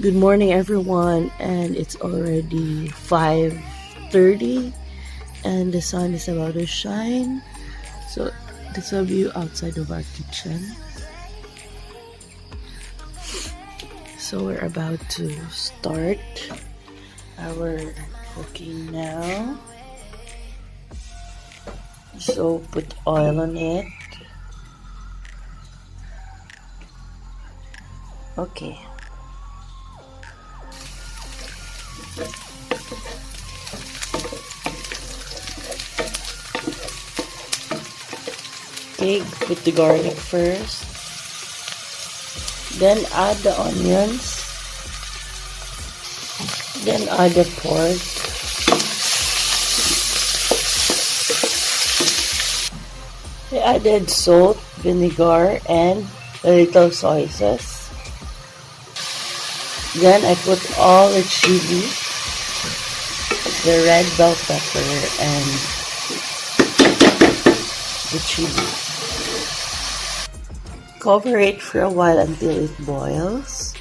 Good morning, everyone, and it's already 5:30, and the sun is about to shine. So that's a view outside of our kitchen. So we're about to start our cooking now. So put oil on it. Okay. Okay, put the garlic first. Then add the onions. Then add the pork. I added salt, vinegar, and a little soy sauce. Then I put all the chili, the red bell pepper, and the chili. Cover it for a while until it boils.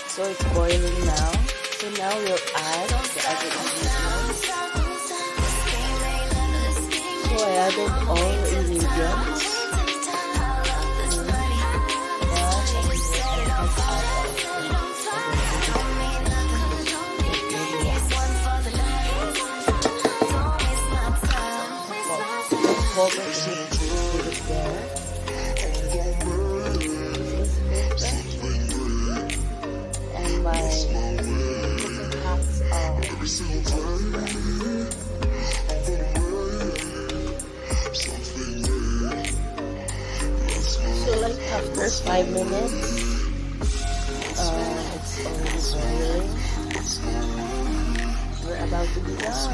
So it's boiling now. So now we'll add the other ingredients. So I added all the ingredients. Cover it there. And my cooking hacks are so like after 5 minutes, it's already boiling. We're about to be done.